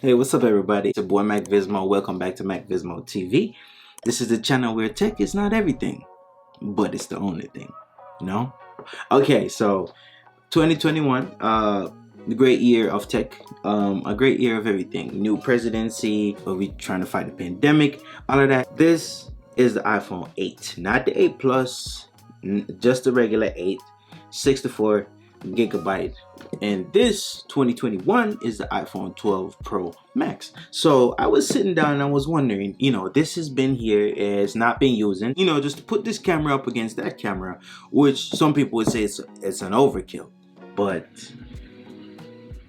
Hey, what's up everybody? It's your boy Mac Vismo. Welcome back to Mac Vismo TV. This is the channel where tech is not everything, but it's the only thing. You know? Okay, so 2021, the great year of tech, a great year of everything. New presidency, we trying to fight the pandemic, all of that. This is the iPhone 8, not the 8 Plus, just the regular 8, 64 GB, and this 2021 is the iPhone 12 Pro Max. So I was sitting down and I was wondering, this has been here, it's not been using, just to put this camera up against that camera, which some people would say it's an overkill, but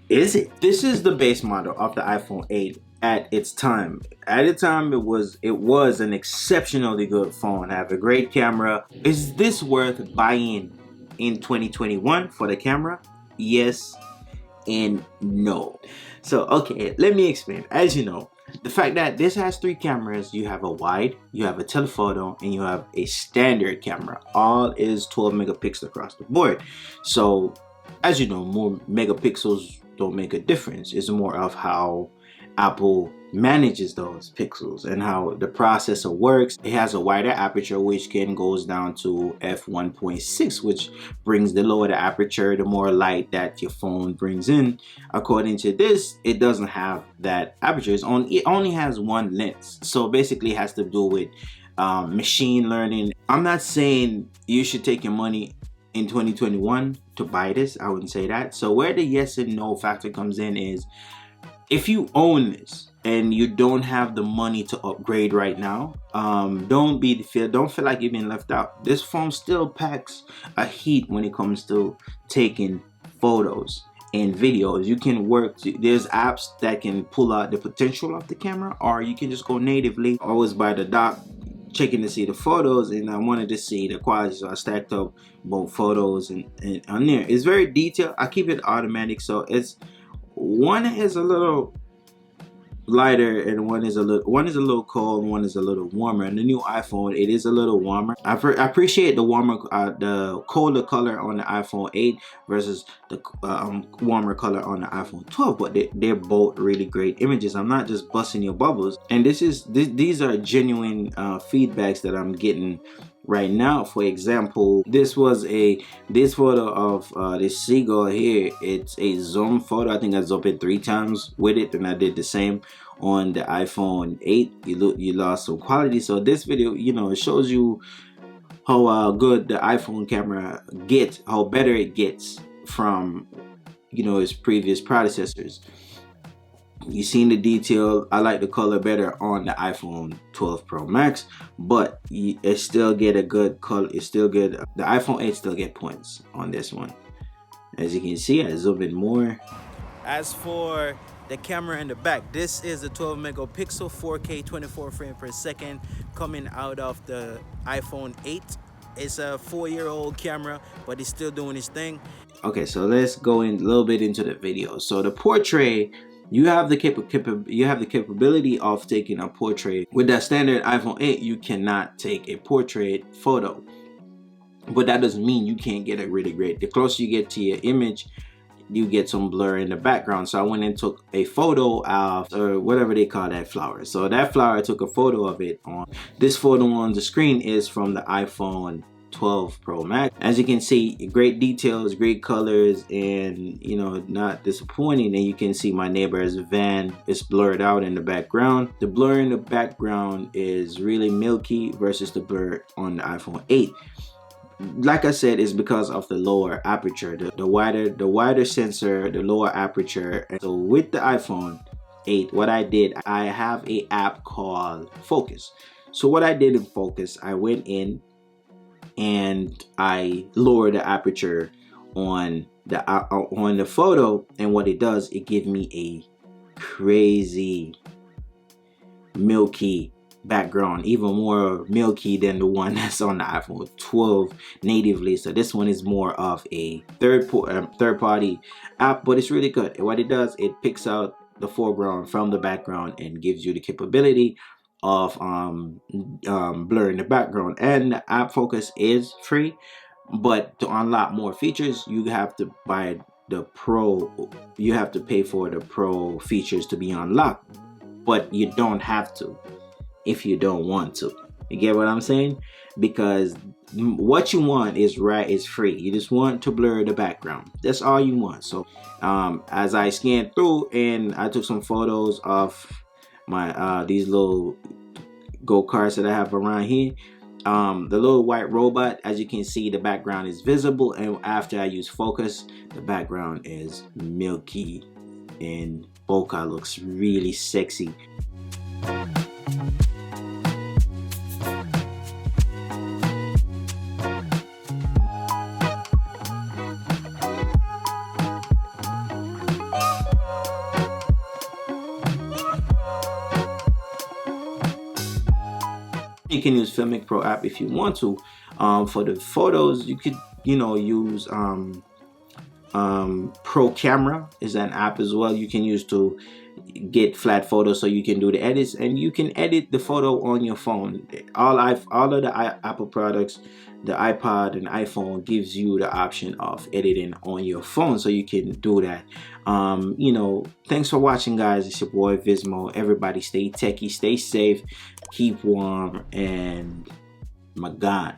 is it? This is the base model of the iPhone 8 at its time. At the time, it was an exceptionally good phone, have a great camera. Is this worth buying in 2021 for the camera? Yes and no. So okay, let me explain. As you know, the fact that this has 3 cameras, you have a wide, you have a telephoto, and you have a standard camera. All is 12 megapixels across the board. So as you know, more megapixels don't make a difference. It's more of how Apple manages those pixels and how the processor works. It has a wider aperture, which goes down to f1.6, which brings the lower the aperture, the more light that your phone brings in. According to this, it doesn't have that aperture. It only has one lens. So basically it has to do with machine learning. I'm not saying you should take your money in 2021 to buy this. I wouldn't say that. So where the yes and no factor comes in is, if you own this and you don't have the money to upgrade right now, don't feel like you've been left out. This phone still packs a heat when it comes to taking photos and videos. You can work, there's apps that can pull out the potential of the camera, or you can just go natively. I was by the dock checking to see the photos, and I wanted to see the quality, so I stacked up both photos and on there. It's very detailed. I keep it automatic, so it's one is a little lighter and one is a little cold, one is a little warmer. And the new iPhone, it is a little warmer. I appreciate the the colder color on the iPhone 8 versus the warmer color on the iPhone 12, but they're both really great images. I'm not just busting your bubbles, and these are genuine feedbacks that I'm getting right now. For example, this photo of this seagull here. It's a zoom photo. I think I zoomed in 3 times with it, and I did the same on the iPhone 8. You lost some quality. So this video, it shows you how good the iPhone camera gets, how better it gets from its previous predecessors. You seen the detail. I like the color better on the iPhone 12 Pro Max, but it still get a good color. It's still good. The iPhone 8 still get points on this one. As you can see, I zoom in more. As for the camera in the back, this is a 12 megapixel 4K 24 frames per second coming out of the iPhone 8. It's a 4-year-old camera, but it's still doing its thing. Okay, so let's go in a little bit into the video. So the portrait, you have the capability of taking a portrait. With that standard iPhone 8, you cannot take a portrait photo, but that doesn't mean you can't get a really great. The closer you get to your image, you get some blur in the background. So I went and took a photo of, or whatever they call that flower. So that flower, I took a photo of it. This photo on the screen is from the iPhone 12 Pro Max. As you can see, great details, great colors, and not disappointing. And you can see my neighbor's van is blurred out in the background. The blur in the background is really milky versus the blur on the iPhone 8. Like I said, it's because of the lower aperture, the wider sensor, the lower aperture. And so with the iPhone 8, what I did, I have a app called Focus. So what I did in Focus, I went in and I lowered the aperture on the photo, and what it does, it gives me a crazy milky background, even more milky than the one that's on the iPhone 12 natively. So this one is more of a third-party app, but it's really good. And what it does, it picks out the foreground from the background and gives you the capability of blurring the background. And the app Focus is free, but to unlock more features, you have to buy the pro, you have to pay for the pro features to be unlocked, but you don't have to if you don't want to. You get what I'm saying? Because what you want is free. You just want to blur the background. That's all you want. So as I scanned through and I took some photos of my these little go-karts that I have around here. The little white robot, as you can see, the background is visible, and after I use focus, the background is milky and bokeh looks really sexy. You can use Filmic Pro app if you want to. For the photos, you could, use Pro Camera is an app as well you can use to get flat photos, so you can do the edits, and you can edit the photo on your phone. All of the Apple products, the iPod and iPhone, gives you the option of editing on your phone, so you can do that. Thanks for watching, guys. It's your boy Vismo. Everybody stay techie, stay safe, keep warm, and my God,